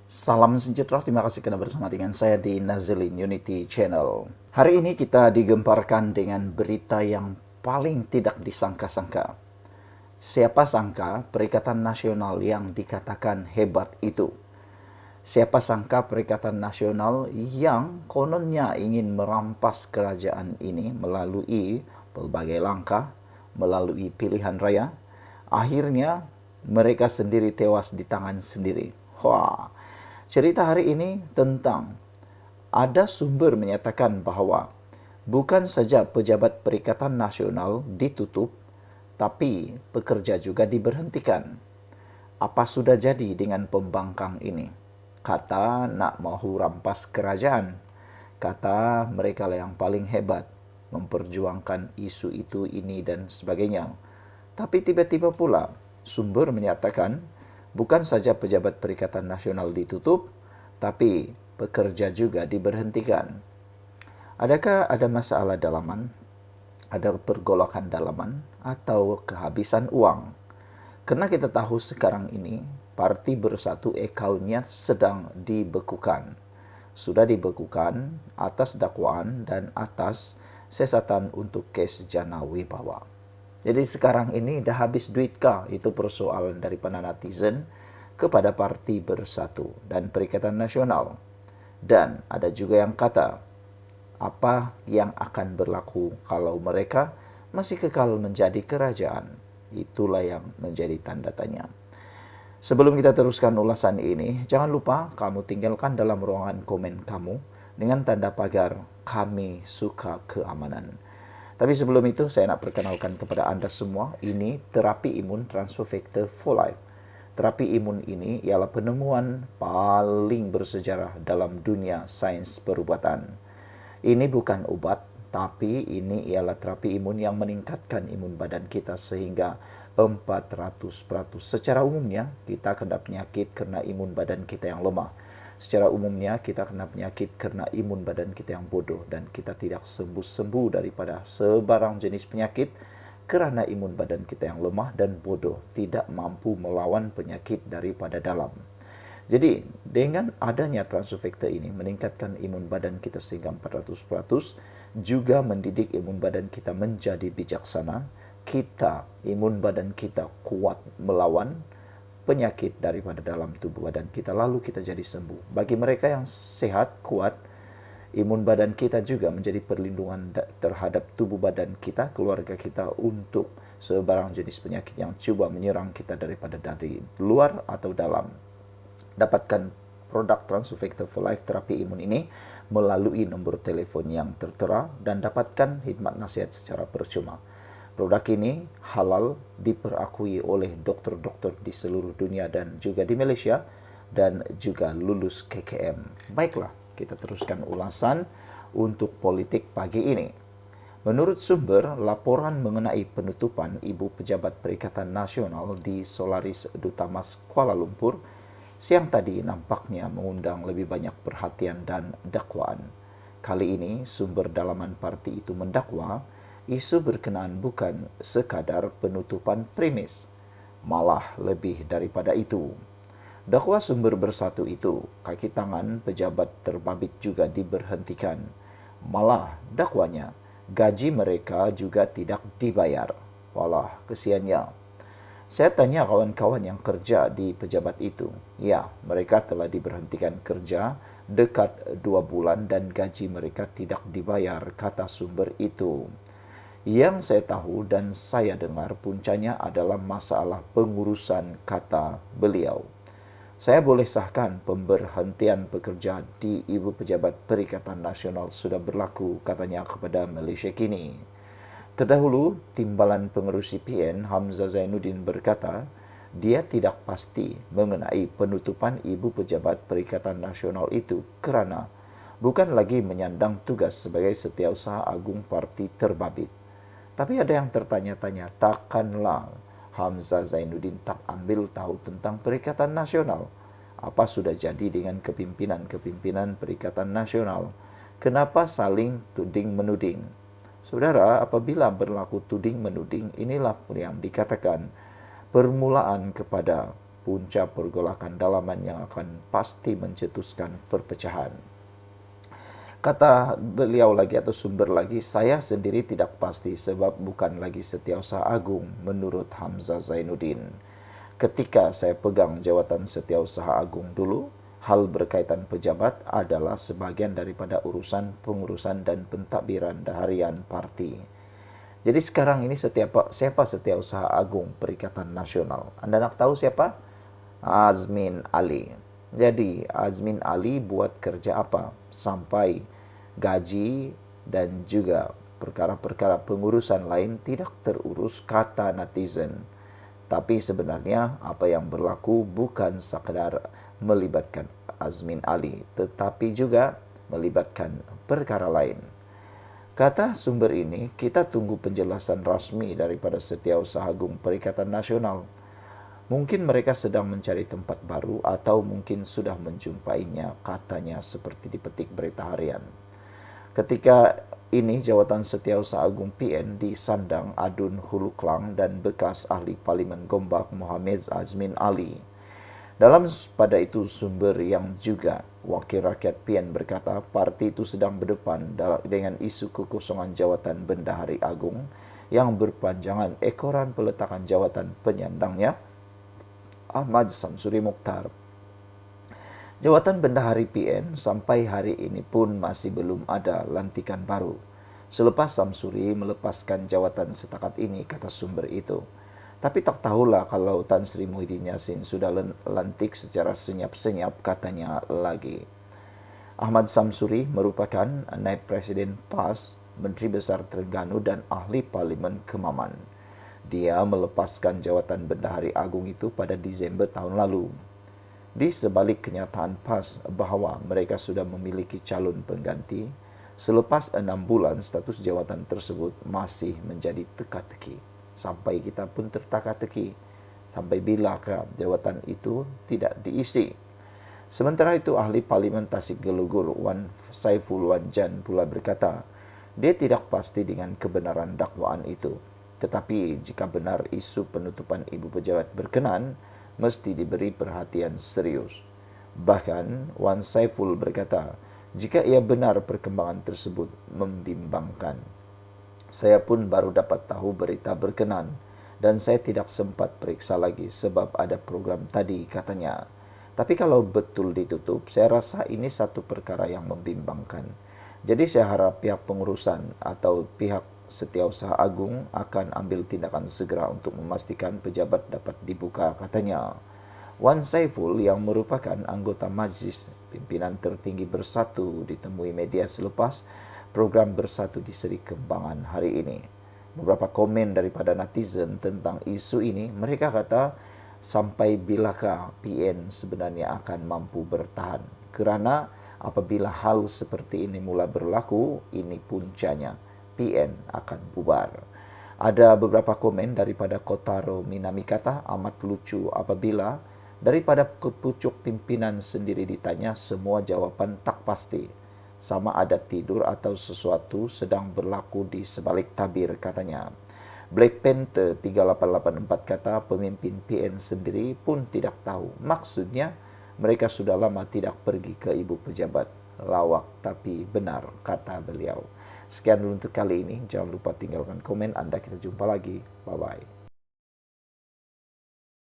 Salam sejahtera, terima kasih karena bersama dengan saya di Nazilin Unity Channel. Hari ini kita digemparkan dengan berita yang paling tidak disangka-sangka. Siapa sangka Perikatan Nasional yang dikatakan hebat itu? Siapa sangka Perikatan Nasional yang kononnya ingin merampas kerajaan ini melalui berbagai langkah, melalui pilihan raya, akhirnya mereka sendiri tewas di tangan sendiri. Wah, cerita hari ini tentang ada sumber menyatakan bahwa bukan saja pejabat Perikatan Nasional ditutup, tapi pekerja juga diberhentikan. Apa sudah jadi dengan pembangkang ini? Kata nak mahu rampas kerajaan. Kata mereka lah yang paling hebat memperjuangkan isu itu, ini dan sebagainya. Tapi tiba-tiba pula sumber menyatakan bukan saja pejabat Perikatan Nasional ditutup, tapi pekerja juga diberhentikan. Adakah ada masalah dalaman? Ada pergolakan dalaman? Atau kehabisan uang? Karena kita tahu sekarang ini Parti Bersatu akaunnya sedang dibekukan. Sudah dibekukan atas dakwaan dan atas sesatan untuk kes Jana Wibawa. Jadi sekarang ini dah habis duit kah? Itu persoalan daripada netizen kepada Parti Bersatu dan Perikatan Nasional. Dan ada juga yang kata, apa yang akan berlaku kalau mereka masih kekal menjadi kerajaan? Itulah yang menjadi tanda tanya. Sebelum kita teruskan ulasan ini, jangan lupa kamu tinggalkan dalam ruangan komen kamu dengan tanda pagar kami suka keamanan. Tapi sebelum itu saya nak perkenalkan kepada Anda semua, ini terapi imun transfer factor for life. Terapi imun ini ialah penemuan paling bersejarah dalam dunia sains perubatan. Ini bukan obat, tapi ini ialah terapi imun yang meningkatkan imun badan kita sehingga 400%. Secara umumnya, kita kena penyakit karena imun badan kita yang lemah. Secara umumnya, kita kena penyakit karena imun badan kita yang bodoh dan kita tidak sembuh-sembuh daripada sebarang jenis penyakit kerana imun badan kita yang lemah dan bodoh tidak mampu melawan penyakit daripada dalam. Jadi, dengan adanya transfer factor ini meningkatkan imun badan kita sehingga 400%, juga mendidik imun badan kita menjadi bijaksana. Imun badan kita kuat melawan penyakit daripada dalam tubuh badan kita, lalu kita jadi sembuh. Bagi mereka yang sehat, kuat, imun badan kita juga menjadi perlindungan terhadap tubuh badan kita, keluarga kita untuk sebarang jenis penyakit yang cuba menyerang kita daripada dari luar atau dalam. Dapatkan produk Transfer Factor for Life terapi imun ini melalui nombor telefon yang tertera dan dapatkan khidmat nasihat secara percuma. Produk ini halal, diperakui oleh dokter-dokter di seluruh dunia dan juga di Malaysia dan juga lulus KKM. Baiklah, kita teruskan ulasan untuk politik pagi ini. Menurut sumber, laporan mengenai penutupan Ibu Pejabat Perikatan Nasional di Solaris Duta Mas Kuala Lumpur siang tadi nampaknya mengundang lebih banyak perhatian dan dakwaan. Kali ini, sumber dalaman parti itu mendakwa isu berkenaan bukan sekadar penutupan premis, malah lebih daripada itu. Dakwa sumber bersatu itu, kaki tangan pejabat terbabit juga diberhentikan. Malah dakwanya, gaji mereka juga tidak dibayar. Walah, kesiannya. Saya tanya kawan-kawan yang kerja di pejabat itu. Ya, mereka telah diberhentikan kerja dekat 2 bulan dan gaji mereka tidak dibayar, kata sumber itu. Yang saya tahu dan saya dengar puncanya adalah masalah pengurusan, kata beliau. Saya boleh sahkan pemberhentian pekerja di Ibu Pejabat Perikatan Nasional sudah berlaku, katanya kepada Malaysia Kini. Terdahulu, Timbalan Pengerusi PN Hamzah Zainuddin berkata, dia tidak pasti mengenai penutupan Ibu Pejabat Perikatan Nasional itu kerana bukan lagi menyandang tugas sebagai Setiausaha Agung Parti Terbabit. Tapi ada yang tertanya-tanya, takkanlah Hamzah Zainuddin tak ambil tahu tentang Perikatan Nasional? Apa sudah jadi dengan kepimpinan-kepimpinan Perikatan Nasional? Kenapa saling tuding-menuding? Saudara, apabila berlaku tuding-menuding, inilah yang dikatakan permulaan kepada punca pergolakan dalaman yang akan pasti mencetuskan perpecahan. Kata beliau lagi atau sumber lagi, saya sendiri tidak pasti sebab bukan lagi Setiausaha Agung menurut Hamzah Zainuddin. Ketika saya pegang jawatan Setiausaha Agung dulu, hal berkaitan pejabat adalah sebagian daripada urusan pengurusan dan pentadbiran harian parti. Jadi sekarang ini siapa Setiausaha Agung Perikatan Nasional? Anda nak tahu siapa? Azmin Ali. Jadi Azmin Ali buat kerja apa? Sampai gaji dan juga perkara-perkara pengurusan lain tidak terurus, kata netizen. Tapi sebenarnya apa yang berlaku bukan sekadar melibatkan Azmin Ali, tetapi juga melibatkan perkara lain. Kata sumber ini, kita tunggu penjelasan rasmi daripada Setiausaha Agung Perikatan Nasional. Mungkin mereka sedang mencari tempat baru atau mungkin sudah menjumpainya, katanya seperti dipetik Berita Harian. Ketika ini jawatan Setiausaha Agung PN disandang Adun Hulu Klang dan bekas ahli Parlimen Gombak Mohamed Azmin Ali. Pada itu sumber yang juga wakil rakyat PN berkata parti itu sedang berdepan dengan isu kekosongan jawatan Bendahari Agung yang berpanjangan ekoran peletakan jawatan penyandangnya Ahmad Samsuri Mokhtar. Jawatan Bendahari PN sampai hari ini pun masih belum ada lantikan baru. Selepas Samsuri melepaskan jawatan setakat ini, kata sumber itu. Tapi tak tahulah kalau Tan Sri Muhyiddin Yassin sudah lantik secara senyap-senyap, katanya lagi. Ahmad Samsuri merupakan naib presiden PAS, Menteri Besar Terengganu dan ahli Parlimen Kemaman. Dia melepaskan jawatan Bendahari Agung itu pada Disember tahun lalu. Di sebalik kenyataan PAS bahawa mereka sudah memiliki calon pengganti, selepas 6 bulan status jawatan tersebut masih menjadi teka-teki. Sampai kita pun terteka-teki. Sampai bilakah jawatan itu tidak diisi. Sementara itu ahli Parlimen Tasik Gelugur Wan Saiful Wanjan pula berkata, dia tidak pasti dengan kebenaran dakwaan itu. Tetapi jika benar isu penutupan ibu pejabat berkenan, mesti diberi perhatian serius. Bahkan Wan Saiful berkata, jika ia benar perkembangan tersebut membimbangkan. Saya pun baru dapat tahu berita berkenan dan saya tidak sempat periksa lagi sebab ada program tadi, katanya. Tapi kalau betul ditutup, saya rasa ini satu perkara yang membimbangkan. Jadi saya harap pihak pengurusan atau pihak Setiausaha Agung akan ambil tindakan segera untuk memastikan pejabat dapat dibuka, katanya. Wan Saiful yang merupakan anggota Majlis Pimpinan Tertinggi Bersatu ditemui media selepas program Bersatu di Seri Kembangan hari ini. Beberapa komen daripada netizen tentang isu ini, mereka kata sampai bilakah PN sebenarnya akan mampu bertahan. Kerana apabila hal seperti ini mula berlaku, ini puncanya. PN akan bubar. Ada beberapa komen daripada Kotaro Minami kata amat lucu apabila daripada kepucuk pimpinan sendiri ditanya semua jawapan tak pasti. Sama ada tidur atau sesuatu sedang berlaku di sebalik tabir, katanya. Black Panther 3884 kata pemimpin PN sendiri pun tidak tahu. Maksudnya mereka sudah lama tidak pergi ke ibu pejabat. Lawak tapi benar, kata beliau. Sekian dulu untuk kali ini. Jangan lupa tinggalkan komen Anda. Kita jumpa lagi. Bye-bye.